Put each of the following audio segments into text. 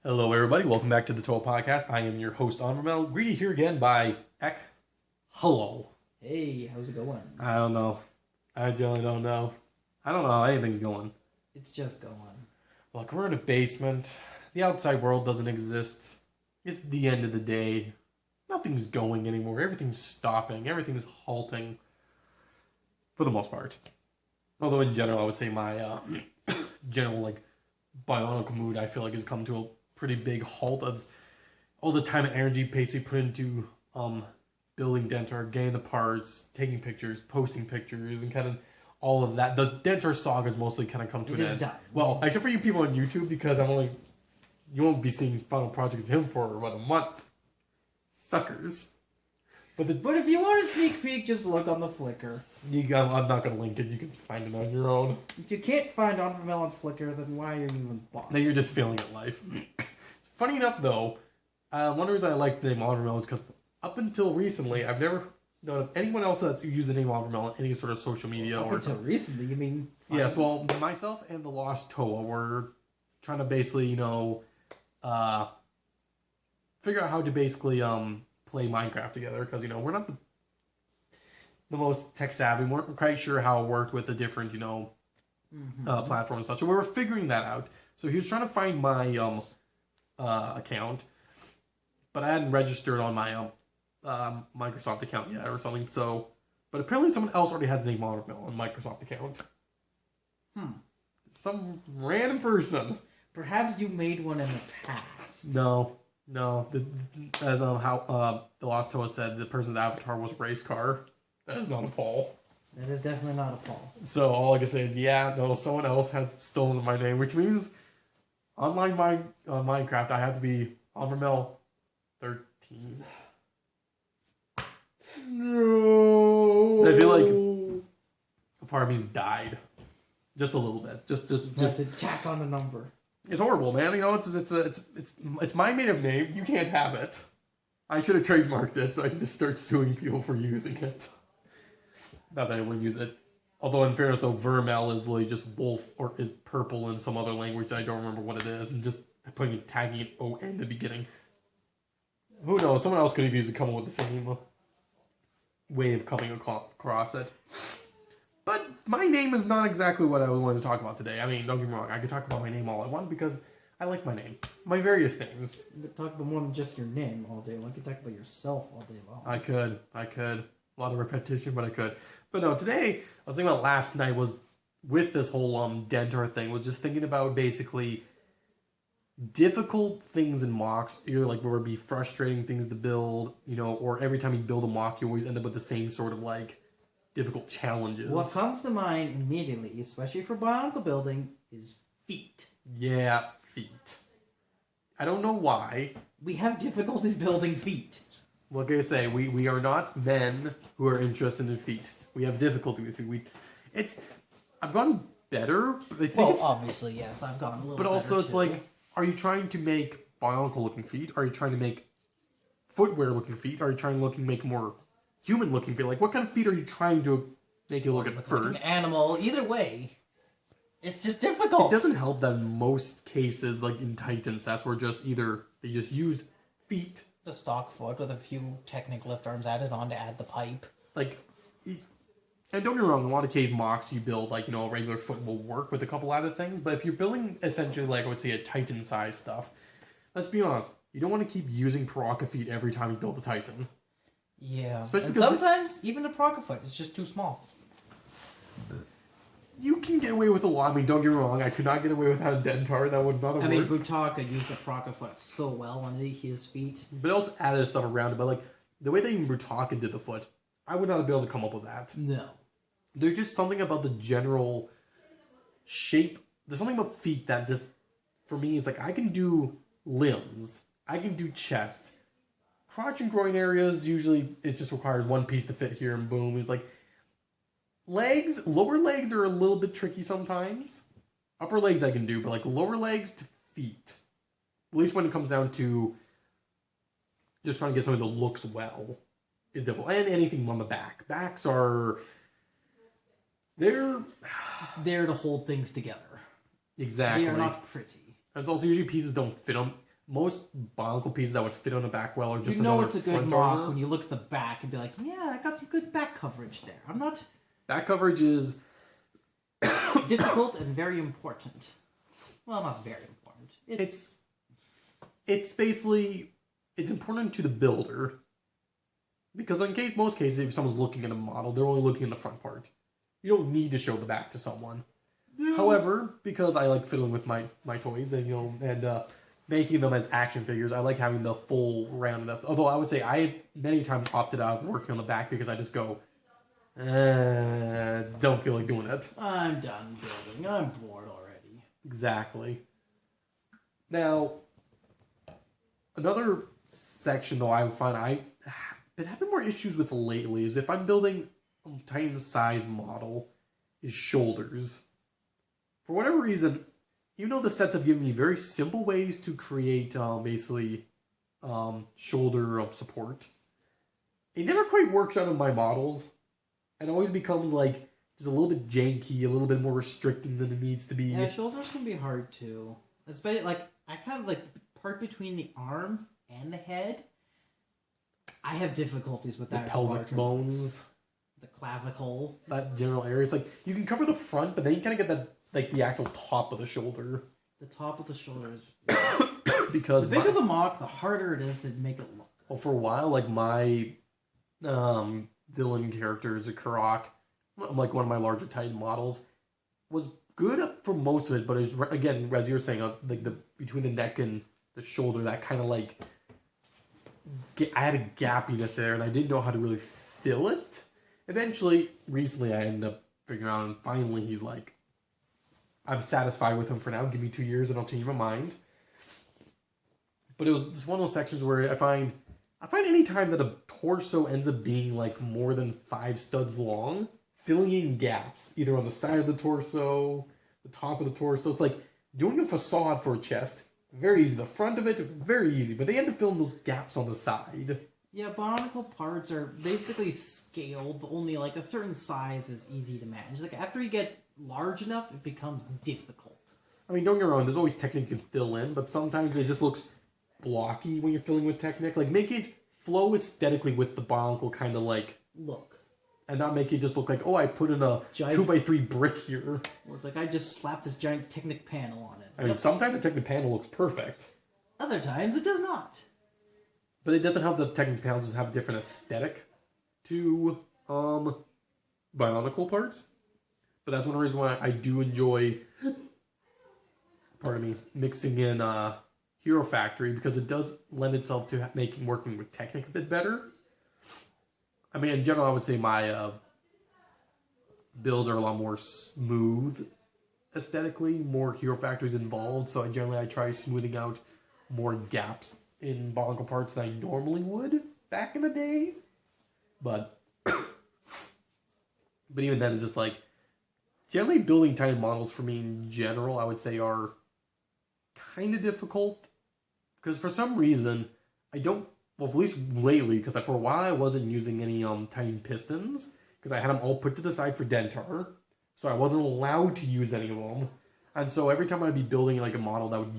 Hello, everybody. Welcome back to the T.O.A podcast. I am your host, Onvermel. Greeted here again by Ek. Hello. Hey, how's it going? I don't know. I really don't know. I don't know how anything's going. It's just going. Look, we're in a basement. The outside world doesn't exist. It's the end of the day. Nothing's going anymore. Everything's stopping. Everything's halting. For the most part. Although in general, I would say my general, Bionicle mood, I feel like has come to a pretty big halt. Of all the time and energy basically put into building Dentar, getting the parts, taking pictures, posting pictures, and kind of all of that. The Dentar saga has mostly kind of come to an end. Done. Well, except for you people on YouTube, because you won't be seeing final projects of him for about a month. Suckers. But if you want a sneak peek, just look on the Flickr. I'm not going to link it. You can find it on your own. If you can't find Onvermel on Flickr, then why are you even bothering? Then you're just feeling at life. Funny enough, though, one of the reasons I like the name Onvermel is because up until recently, I've never known of anyone else that's used the name Onvermel in any sort of social media. Up until recently, you mean? Yes, well, myself and the Lost T.O.A were trying to basically, figure out how to basically play Minecraft together, because we're not the most tech savvy. We weren't quite sure how it worked with the different platforms and such. So we were figuring that out. So he was trying to find my account, but I hadn't registered on my Microsoft account yet or something. So, but apparently someone else already has the name Onvermel on Microsoft account. Some random person. Perhaps you made one in the past. No. As how the Lost T.O.A said, the person's avatar was race car. That is not a Paul. That is definitely not a Paul. So all I can say is, someone else has stolen my name, which means online Minecraft, I have to be Onvermel 13. No. I feel like a part of me's died, just a little bit. Just to tack on the number. It's horrible, man. It's my native name. You can't have it. I should have trademarked it so I can just start suing people for using it. Not that I wouldn't use it. Although, in fairness, though, Vermel is literally just wolf or is purple in some other language. I don't remember what it is, and just tagging it O in the beginning. Who knows? Someone else could have used it, come up with the same way of coming across it. But my name is not exactly what I wanted to talk about today. I mean, don't get me wrong. I could talk about my name all I want because I like my name. My various names. You could talk about more than just your name all day long. You could talk about yourself all day long. I could. A lot of repetition, but I could. But no, today, I was thinking about last night was, with this whole Dentar thing, was just thinking about basically difficult things in mocks. Either where it would be frustrating things to build, or every time you build a mock, you always end up with the same sort of difficult challenges. What comes to mind immediately, especially for Bionicle building, is feet. Yeah, feet. I don't know why. We have difficulties building feet. Like I say, we are not men who are interested in feet. We have difficulty with feet. I've gotten better. But I think obviously, yes, I've gotten a little better. But also, it's too. Are you trying to make Bionicle looking feet? Are you trying to make footwear looking feet? Are you trying to make more human looking feet? What kind of feet are you trying to make it look at first? Like an animal. Either way, it's just difficult. It doesn't help that in most cases, in Titan sets, where they just used feet. The stock foot with a few Technic lift arms added on to add the pipe. And don't get me wrong, in a lot of case mocks you build, a regular foot will work with a couple added things, but if you're building essentially, I would say, a Titan size stuff, let's be honest, you don't want to keep using Paraka feet every time you build a Titan. Yeah, especially and sometimes even a Paraka foot is just too small. You can get away with a lot. I mean, don't get me wrong, I could not get away without a Dentar, that would not have worked. I mean, Butaka used the Paraka foot so well on his feet. But it also added stuff around it, but the way that even Butaka did the foot, I would not have been able to come up with that. No. There's just something about the general shape. There's something about feet that just, for me, is I can do limbs. I can do chest. Crotch and groin areas, usually, it just requires one piece to fit here and boom. It's legs, lower legs are a little bit tricky sometimes. Upper legs I can do, but lower legs to feet. At least when it comes down to just trying to get something that looks well is difficult. And anything on the back. Backs are... They're there to hold things together. Exactly. They are not pretty. And it's also usually pieces don't fit them. most Bionicle pieces that would fit on a back well are just You know another it's a good front mock armor. when you look at the back and be like, yeah, I got some good back coverage there. I'm not Back coverage is difficult and very important. Well, not very important. it's basically it's important to the builder because in most cases, if someone's looking at a model, they're only looking at the front part. You don't need to show the back to someone. Yeah. However, because I like fiddling with my toys and making them as action figures, I like having the full round enough. Although I would say I many times opted out of working on the back because I just go, don't feel like doing it. I'm done building. I'm bored already. Exactly. Now, another section though I find I've been having more issues with lately is if I'm building a Titan size model, is shoulders. For whatever reason, even though the sets have given me very simple ways to create shoulder support, it never quite works out of my models. And always becomes like just a little bit janky, a little bit more restricting than it needs to be. Yeah, shoulders can be hard too. Especially like I kind of like the part between the arm and the head. I have difficulties with The that. pelvic bones, the clavicle, that general area. It's like you can cover the front, but then you kind of get that like the actual top of the shoulder. the top of the shoulders. Because The bigger the mock, the harder it is to make it look. well, for a while, like my villain character is a Karok, like one of my larger Titan models, was good for most of it, but it's, again, as you were saying, like the between the neck and the shoulder, that kind of like I had a gappiness there, and I didn't know how to really fill it. Eventually, recently, I ended up figuring out, and finally, he's like, I'm satisfied with him for now. Give me 2 years, and I'll change my mind. But it was just one of those sections where I find any time that a torso ends up being like more than 5 studs long, filling in gaps, either on the side of the torso, the top of the torso. It's like doing a facade for a chest. Very easy. The front of it, very easy. But they end up filling those gaps on the side. Yeah, Bionicle parts are basically scaled. Only like a certain size is easy to manage. Like after you get large enough, it becomes difficult. I mean, don't get me wrong. There's always technique you can fill in, but sometimes it just looks blocky when you're filling with Technic. Like, make it flow aesthetically with the Bionicle kind of like look. And not make it just look like, oh, I put in a giant 2x3 brick here. Or it's like I just slapped this giant Technic panel on it. I mean, sometimes the Technic panel looks perfect. Other times it does not. But it doesn't help that Technic panels just have a different aesthetic to Bionicle parts. But that's one reason why I do enjoy, pardon me, mixing in Hero Factory, because it does lend itself to working with Technic a bit better. I mean, in general, I would say my builds are a lot more smooth aesthetically, more Hero Factories involved, so I try smoothing out more gaps in Bionicle parts than I normally would back in the day. But even then, it's just like, generally building Titan models for me in general, I would say are kind of difficult. Because for some reason, I don't, well, at least lately, because for a while I wasn't using any Titan pistons, because I had them all put to the side for Dentar, so I wasn't allowed to use any of them. And so every time I'd be building like a model that would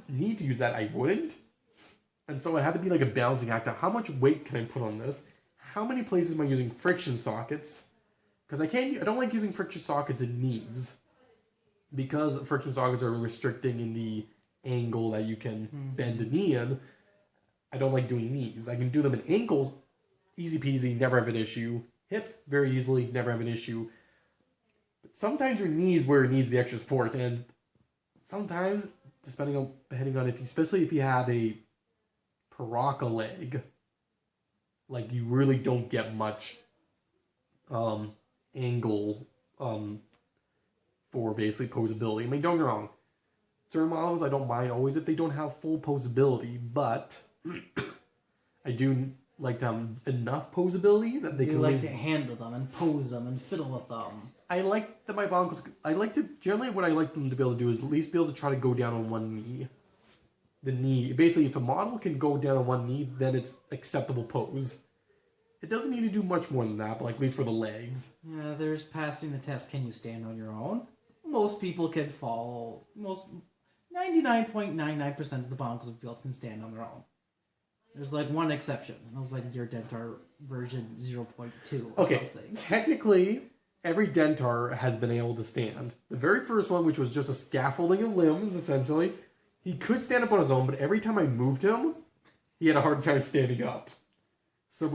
need to use that, I wouldn't. And so it had to be like a balancing act of how much weight can I put on this? How many places am I using friction sockets? Because I don't like using friction sockets in knees, because friction sockets are restricting in the angle that you can bend a knee in. I don't like doing knees. I can do them in ankles, easy peasy, never have an issue. Hips, very easily, never have an issue. But sometimes your knees where it needs the extra support, and sometimes, depending on especially if you have a Paraka leg, like you really don't get much angle for basically posability. I mean, don't get me wrong. Certain models I don't mind always if they don't have full posability, but I do like to have enough posability that they can. You like to handle them and pose them and fiddle with them. I like that my Bionicles. Generally what I like them to be able to do is at least be able to try to go down on one knee. The knee, basically, if a model can go down on one knee, then it's acceptable pose. It doesn't need to do much more than that, but like, at least for the legs. Yeah, there's passing the test. Can you stand on your own? Most people can follow. 99.99% of the Bionicles of the field can stand on their own. There's like one exception. It was like your Dentar version 0.2 or something. Technically, every Dentar has been able to stand. The very first one, which was just a scaffolding of limbs, essentially, he could stand up on his own, but every time I moved him, he had a hard time standing up. So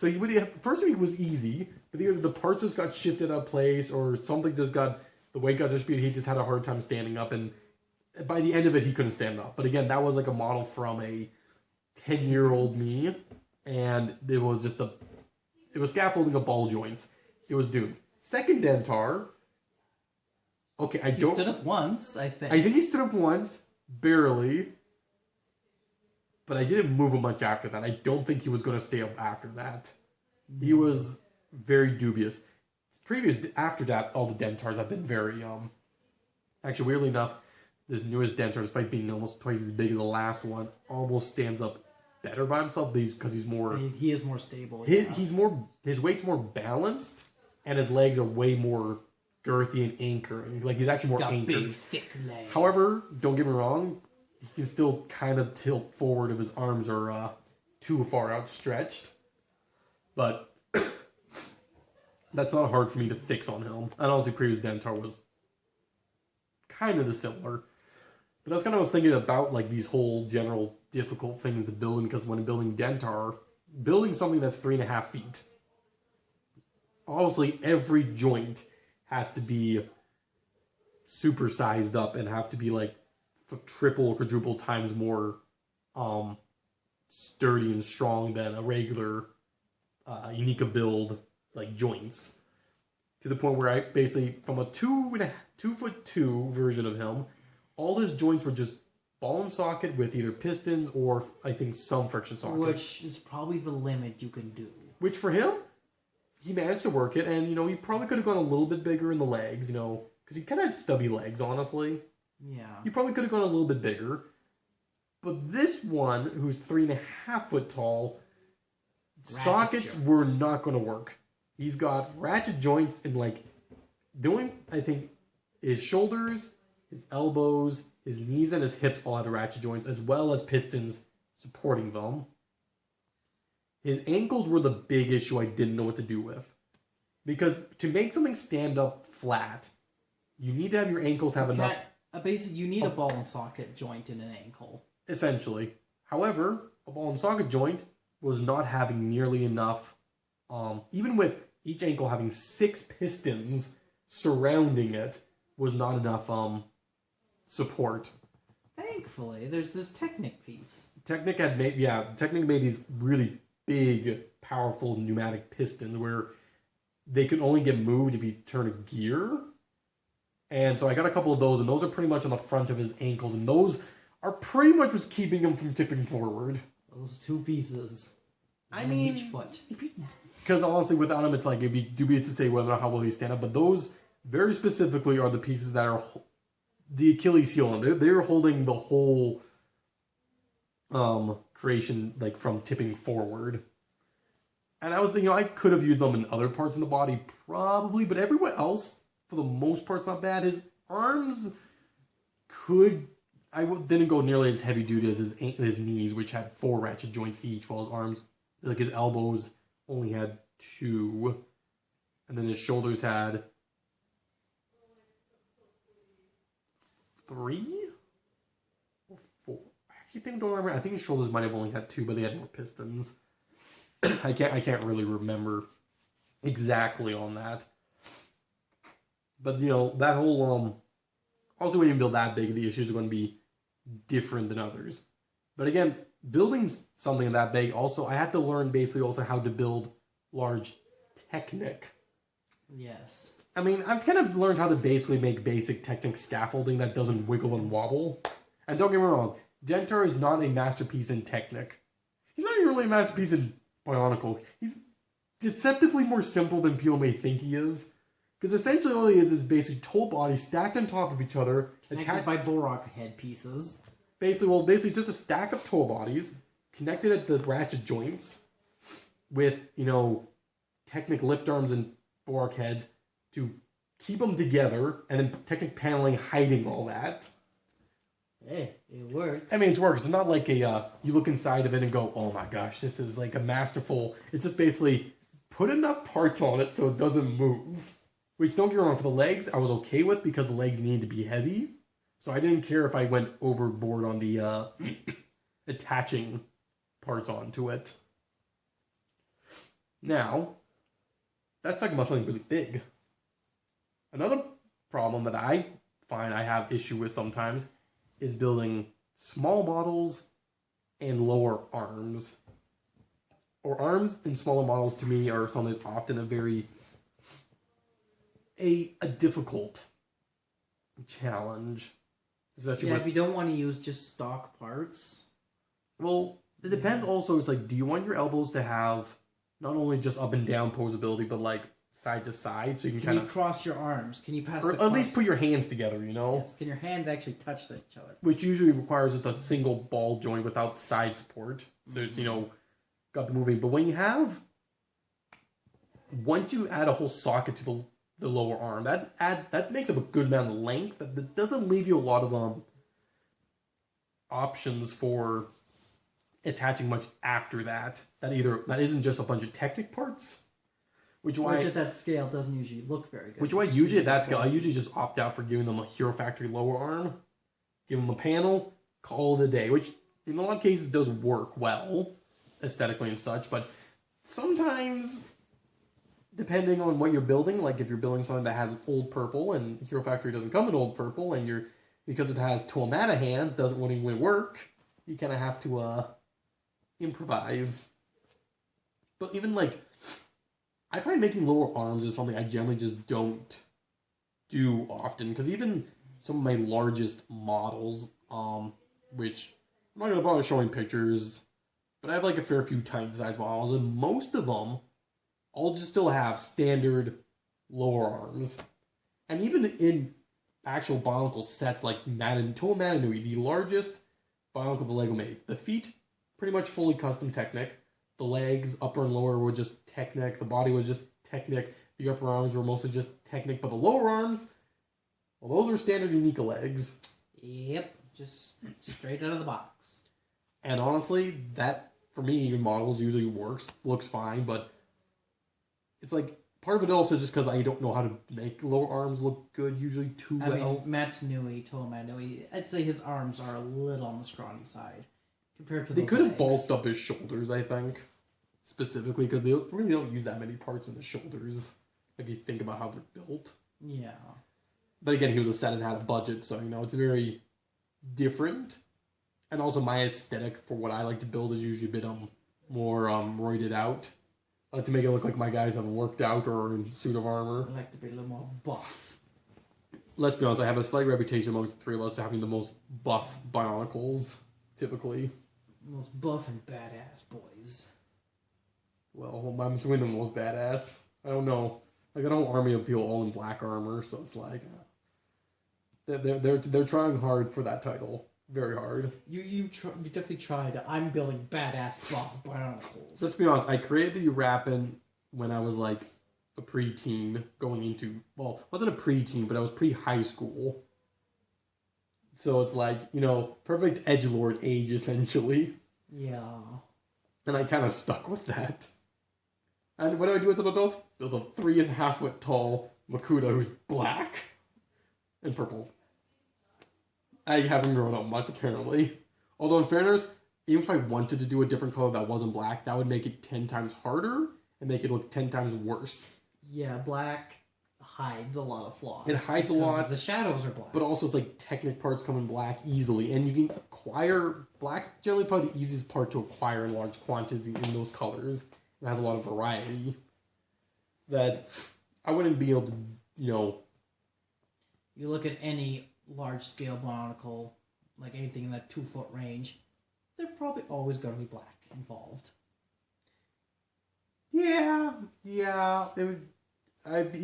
he would first week was easy, but either the parts just got shifted out of place or something just got the weight got disputed. He just had a hard time standing up, and by the end of it, he couldn't stand up. But again, that was like a model from a 10-year-old me, and it was scaffolding of ball joints. It was doomed. Second Dentar. Okay, He stood up once, I think. I think he stood up once, barely. But I didn't move him much after that. I don't think he was going to stay up after that. He was very dubious. After that, all the Dentars have been very, actually, weirdly enough, this newest Dentar, despite being almost twice as big as the last one, almost stands up better by himself because he's more... He is more stable. His weight's more balanced, and his legs are way more girthy and anchoring. Like, he's actually more anchored. Big, thick legs. However, don't get me wrong, he can still kind of tilt forward if his arms are too far outstretched. But that's not hard for me to fix on him. And honestly, previous Dentar was kind of the similar. But that's kind of what I was thinking about, like, these whole general difficult things to build, because when building Dentar, building something that's 3.5 feet, obviously every joint has to be super sized up and have to be like triple or quadruple times more sturdy and strong than a regular Unica build like joints. To the point where I basically, from a 2'2" version of him, all his joints were just ball and socket with either pistons or I think some friction sockets. Which is probably the limit you can do. Which for him, he managed to work it, and he probably could have gone a little bit bigger in the legs, because he kind of had stubby legs, honestly. Yeah. He probably could have gone a little bit bigger. But this one, who's 3.5 foot tall, sockets were not going to work. He's got ratchet joints in I think, his shoulders, his elbows, his knees, and his hips all had ratchet joints, as well as pistons supporting them. His ankles were the big issue I didn't know what to do with. Because to make something stand up flat, you need to have your ankles have enough... Basically, you need a ball and socket joint in an ankle. Essentially. However, a ball and socket joint was not having nearly enough... even with each ankle having 6 pistons surrounding it, was not enough support. Thankfully, there's this Technic piece. Technic made these really big, powerful pneumatic pistons where they could only get moved if you turn a gear. And so I got a couple of those, and those are pretty much on the front of his ankles, and those are pretty much what's keeping him from tipping forward. Those 2 pieces. I mean, each foot. Because honestly, without him, it's like it'd be dubious to say whether or not how well he stand up. But those very specifically are the pieces that are the Achilles heel, and they're holding the whole creation from tipping forward. And I was thinking, I could have used them in other parts of the body, probably, but everywhere else, for the most part, it's not bad. His arms didn't go nearly as heavy duty as his knees, which had 4 ratchet joints each, while his arms, his elbows, only had 2, and then his shoulders had 3 or 4. I actually don't remember. I think his shoulders might have only had 2, but they had more pistons. I can't really remember exactly on that. But that whole also when you build that big, the issues are going to be different than others. But again, building something that big, also I had to learn basically also how to build large Technic. Yes. I mean, I've kind of learned how to basically make basic Technic scaffolding that doesn't wiggle and wobble. And don't get me wrong, Dentar is not a masterpiece in Technic. He's not even really a masterpiece in Bionicle. He's deceptively more simple than people may think he is. Because essentially all he is basically toe bodies stacked on top of each other. Connected by Borak head pieces. Basically just a stack of toe bodies connected at the ratchet joints with, Technic lift arms and Borak heads to keep them together, and then Technic paneling hiding all that. Hey, it works. I mean, it works. It's not like you look inside of it and go, oh my gosh, this is like a masterful. It's just basically put enough parts on it so it doesn't move. Which, don't get me wrong, for the legs, I was okay with because the legs needed to be heavy. So I didn't care if I went overboard on the attaching parts onto it. Now, that's talking about something really big. Another problem that I find I have issue with sometimes is building small models and lower arms. Or arms and smaller models to me are something that's often a difficult challenge. Especially if you don't want to use just stock parts. Well, it depends also. It's like, do you want your elbows to have not only just up and down posability, but like side to side, so you can kind of cross your arms? Can you pass? Or at least put your hands together, you know? Yes. Can your hands actually touch each other? Which usually requires just a single ball joint without side support. So it's, got the moving. But when you have, once you add a whole socket to the lower arm, that makes up a good amount of length. That doesn't leave you a lot of options for attaching much after that. That isn't just a bunch of Technic parts. Which at that scale doesn't usually look very good. Which why usually at that scale, I usually just opt out for giving them a Hero Factory lower arm, give them a panel, call it a day. Which in a lot of cases does work well, aesthetically and such. But sometimes, depending on what you're building, like if you're building something that has old purple and Hero Factory doesn't come in old purple, and because it has T.O.A hand doesn't really work, you kind of have to improvise. But even like, I find making lower arms is something I generally just don't do often, because even some of my largest models, which I'm not going to bother showing pictures, but I have like a fair few tiny size models, and most of them I'll just still have standard lower arms. And even in actual Bionicle sets like To-A Matanui, the largest Bionicle the Lego made, the feet pretty much fully custom Technic. The legs, upper and lower, were just Technic. The body was just Technic. The upper arms were mostly just Technic. But the lower arms, well, those are standard Unica legs. Yep, just straight out of the box. And honestly, that, for me, even models usually looks fine. But it's like, part of it also is just because I don't know how to make lower arms look good usually too well. I mean, To-A Matanui, I'd say his arms are a little on the scrawny side compared to They could have legs. bulked up his shoulders, I think. Specifically, because they really don't use that many parts in the shoulders, if you think about how they're built. Yeah. But again, he was a set and had a budget, so, it's very different. And also, my aesthetic for what I like to build is usually a bit more roided out. I like to make it look like my guys have worked out or are in a suit of armor. I like to be a little more buff. Let's be honest, I have a slight reputation amongst the three of us to having the most buff Bionicles, typically. Most buff and badass boys. Well, I'm assuming the most badass. I don't know. Like, I don't army of people all in black armor, so it's like they're trying hard for that title, very hard. You definitely tried. I'm building badass buff Bionicles. Let's be honest. I created the Rapin when I was like a preteen, going into wasn't a preteen, but I was pre-high school. So it's like perfect edgelord age essentially. Yeah. And I kind of stuck with that. And what do I do as an adult? Build a 3.5 foot tall Makuta who's black and purple. I haven't grown up much, apparently. Although, in fairness, even if I wanted to do a different color that wasn't black, that would make it 10 times harder and make it look 10 times worse. Yeah, black hides a lot of flaws. It hides a lot. The shadows are black. But also, it's like Technic parts come in black easily. And you can acquire... Black's generally probably the easiest part to acquire in large quantities in those colors. It has a lot of variety. That I wouldn't be able to, You look at any large-scale Bionicle, like anything in that 2-foot range, they're probably always going to be black involved. Yeah. You'd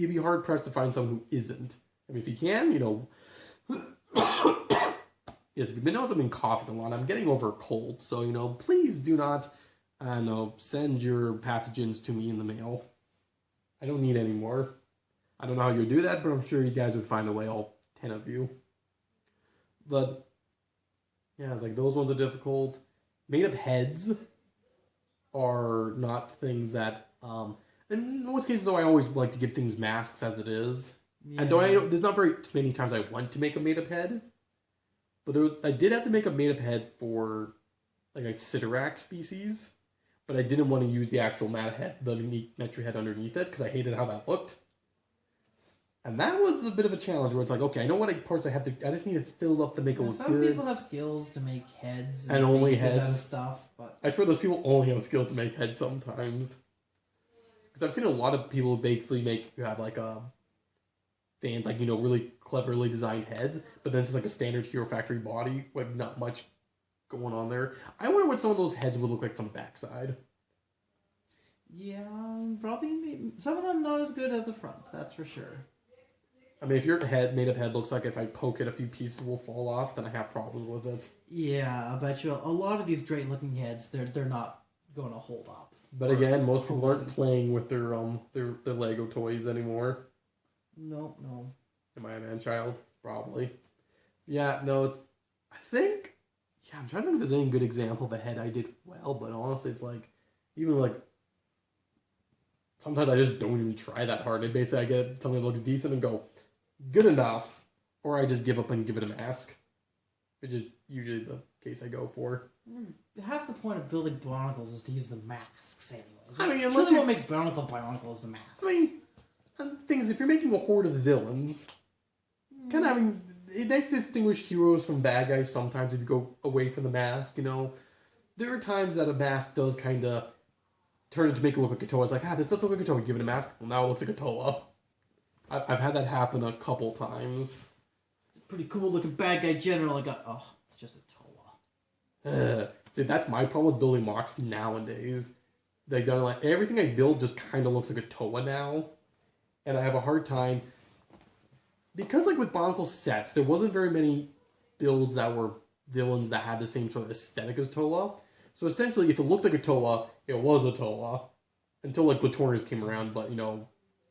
be hard-pressed to find someone who isn't. I mean, if you can, Yes, if you've been noticing I've been coughing a lot, I'm getting over a cold, so, please do not, send your pathogens to me in the mail. I don't need any more. I don't know how you do that, but I'm sure you guys would find a way, all 10 of you. But Yeah, it's like those ones are difficult. Made up heads are not things that. In most cases, though, I always like to give things masks as it is. Yeah. And there's not very many times I want to make a made up head, but I did have to make a made up head for like a Sidorak species, but I didn't want to use the actual Metru head underneath it because I hated how that looked. And that was a bit of a challenge where it's like, okay, I know what parts I have to. I just need to fill up to make it look some good. people have skills to make heads and only faces heads and stuff, but I swear those people only have skills to make heads sometimes. Because I've seen a lot of people basically who have like a fan, like, really cleverly designed heads, but then it's just like a standard Hero Factory body, like not much going on there. I wonder what some of those heads would look like from the backside. yeah, probably some of them not as good at the front. That's for sure. I mean, if your made up head looks like if I poke it, a few pieces will fall off, then I have problems with it. Yeah, I bet you a lot of these great looking heads, they're not going to hold up. But again, most people aren't playing with their Lego toys anymore. No. Am I a man-child? Probably. Yeah, no, I think... Yeah, I'm trying to think if there's any good example of a head I did well, but honestly, it's like... Even like... Sometimes I just don't even try that hard. I get something that looks decent and go, good enough. Or I just give up and give it a mask. Which is usually the case I go for. Half the point of building Bionicles is to use the masks anyways. I mean, unless what makes Bionicle is the masks. I mean... And things, if you're making a horde of villains, kind of, I mean, it's nice to distinguish heroes from bad guys sometimes if you go away from the mask, There are times that a mask does kind of turn it to make it look like a T.O.A. It's like, this does look like a T.O.A. Give it a mask. Well, now it looks like a T.O.A. I've had that happen a couple times. Pretty cool looking bad guy general. It's just a T.O.A. See, that's my problem with building mocks nowadays. They've done like everything I build just kind of looks like a T.O.A. now. And I have a hard time, because like with Bionicle sets, there wasn't very many builds that were villains that had the same sort of aesthetic as T.O.A. So essentially, if it looked like a T.O.A., it was a T.O.A. Until like Latornas came around, but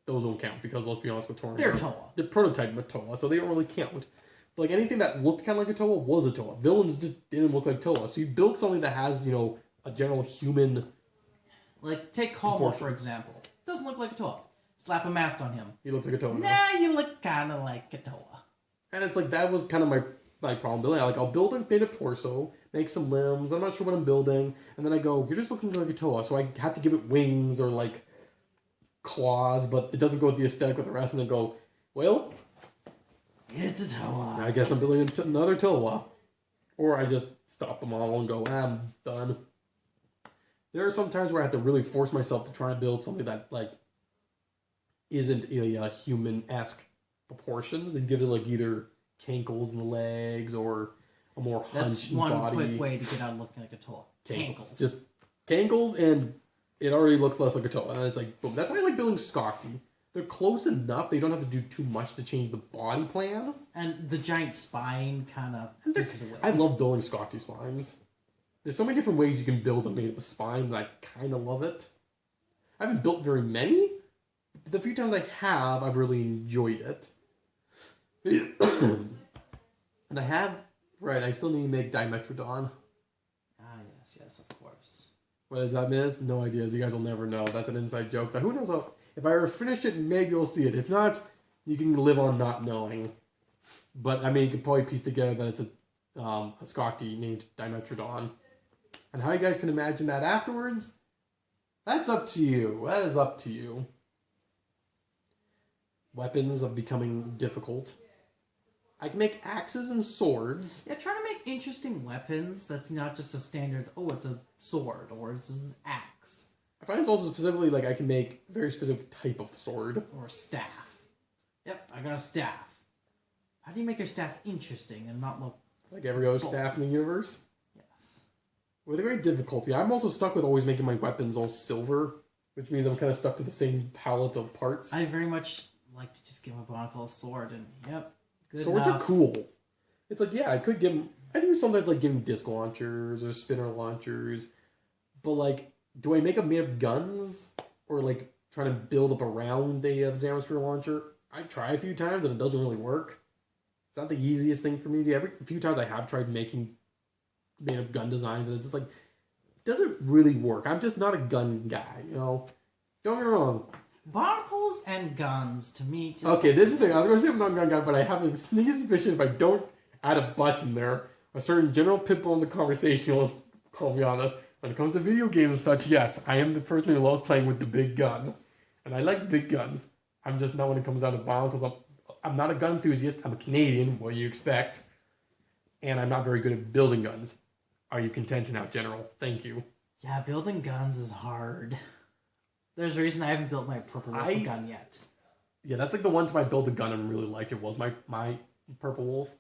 those don't count because let's be honest, Latornas They're T.O.A. They're prototype of T.O.A., so they don't really count. But like anything that looked kind of like a T.O.A. was a T.O.A. Villains just didn't look like T.O.A. So you build something that has a general human. Like take Kalmar for example. Doesn't look like a T.O.A. Slap a mask on him. He looks like a T.O.A. Nah, you look kind of like a T.O.A. And it's like, that was kind of my problem building. I'll build a made of torso, make some limbs, I'm not sure what I'm building, and then I go, you're just looking like a T.O.A., so I have to give it wings or like claws, but it doesn't go with the aesthetic with the rest, and then go, well, it's a T.O.A. I guess I'm building another T.O.A. Or I just stop them all and go, I'm done. There are some times where I have to really force myself to try and build something that like isn't a human-esque proportions and give it like either cankles in the legs or a more hunched body. That's one quick way to get out looking like a T.O.A. Cankles. Just cankles, and it already looks less like a T.O.A. And it's like, boom. That's why I like building Skakti. They're close enough. They don't have to do too much to change the body plan. And the giant spine kind of takes it away. I love building Skakti spines. There's so many different ways you can build a made-up spine that I kind of love it. I haven't built very many. The few times I have, I've really enjoyed it. And I have... Right, I still need to make Dimetrodon. Ah, yes, of course. What does that mean? No ideas. You guys will never know. That's an inside joke. Who knows if I ever finish it, maybe you'll see it. If not, you can live on not knowing. But, I mean, you can probably piece together that it's a Skakti named Dimetrodon. And how you guys can imagine that afterwards, that's up to you. That is up to you. Weapons are becoming difficult. I can make axes and swords. Yeah, try to make interesting weapons that's not just a standard, it's a sword, or it's an axe. I find it's also specifically, like, I can make a very specific type of sword. Or a staff. Yep, I got a staff. How do you make your staff interesting and not look... Like every other staff in the universe? Yes. With a great difficulty. I'm also stuck with always making my weapons all silver, which means I'm kind of stuck to the same palette of parts. I very much like to just give my Bionicle a sword, and yep, good Swords enough. are cool. It's like, yeah, I could give them... I do sometimes like giving disc launchers or spinner launchers, but like, do I make them made of guns? Or like, trying to build up around a Zamasphere launcher? I try a few times and it doesn't really work. It's not the easiest thing for me to do. A few times I have tried making made of gun designs, and it's just like, doesn't really work. I'm just not a gun guy, you know? Don't get me wrong. Barnacles and guns, to me, just... Okay, this is the thing. I was going to say I'm not a gun guy, but I have a sneaky suspicion if I don't add a button there, a certain general pitbull in the conversation will call me on this. When it comes to video games and such, yes, I am the person who loves playing with the big gun. And I like big guns. I'm just not when it comes down to Bionicles. I'm not a gun enthusiast. I'm a Canadian. What do you expect? And I'm not very good at building guns. Are you content now, General? Thank you. Yeah, building guns is hard. There's a reason I haven't built my Purple Wolf gun yet. Yeah, that's like the one time I built a gun and really liked it was my Purple Wolf.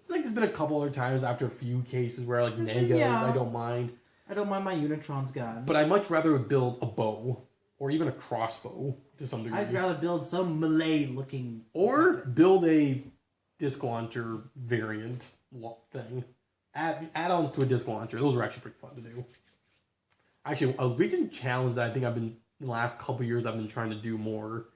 Like there's been a couple other times after a few cases where like Negas, I don't mind. I don't mind my Unitron's gun. But I'd much rather build a bow. Or even a crossbow, to some degree. I'd rather build some melee-looking... Or build a disc launcher variant thing. Add-ons to a disc launcher. Those are actually pretty fun to do. Actually, a recent challenge that I think in the last couple years I've been trying to do more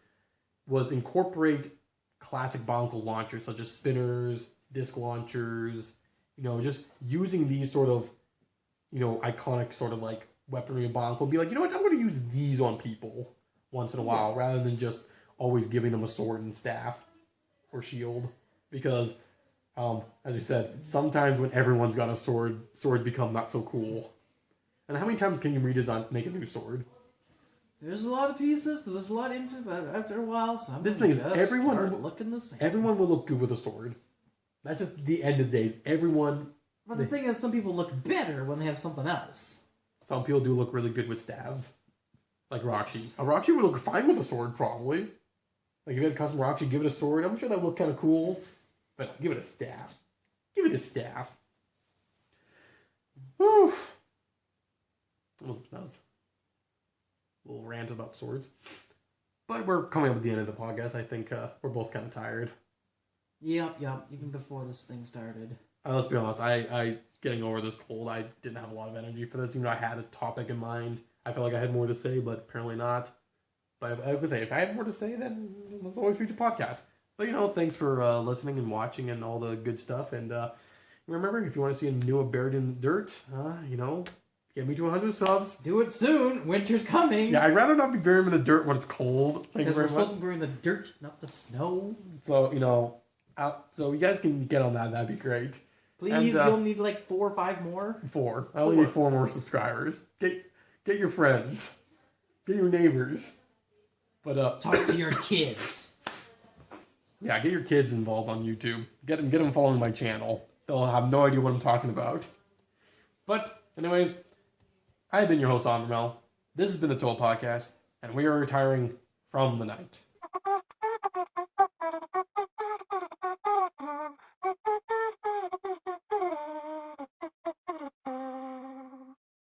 was incorporate classic Bionicle launchers, such as spinners, disc launchers, just using these sort of, iconic sort of like weaponry of Bionicle. Be like, you know what, I'm going to use these on people once in a while, rather than just always giving them a sword and staff or shield. Because, as I said, sometimes when everyone's got a sword, swords become not so cool. And how many times can you make a new sword? There's a lot of pieces, there's a lot into it, but after a while, this thing is everyone looking the same. Everyone will look good with a sword. That's just the end of the days. Everyone. But the thing is, some people look better when they have something else. Some people do look really good with staves, like Roxy. A Roxy would look fine with a sword, probably. Like if you had a custom Roxy, give it a sword. I'm sure that would look kind of cool. But give it a staff. Give it a staff. Whew. That was a little rant about swords. But we're coming up at the end of the podcast. I think we're both kind of tired. Yep. Even before this thing started. Let's be honest. I getting over this cold, I didn't have a lot of energy for this. Even though I had a topic in mind. I felt like I had more to say, but apparently not. But I would say, if I had more to say, then let's always future podcast. But, thanks for listening and watching and all the good stuff. And remember, if you want to see a new Buried in the Dirt, get me to 100 subs. Do it soon. Winter's coming. Yeah, I'd rather not be buried in the dirt when it's cold. Because we're supposed to be burying the dirt, not the snow. So, so you guys can get on that. That'd be great. Please, we'll need like 4 or 5 more. 4. I only need 4 more subscribers. Get your friends. Get your neighbors. But talk to your kids. Yeah, get your kids involved on YouTube. Get them following my channel. They'll have no idea what I'm talking about. But, anyways, I've been your host, Onvermel. This has been the T.O.A. Podcast, and we are retiring from the night.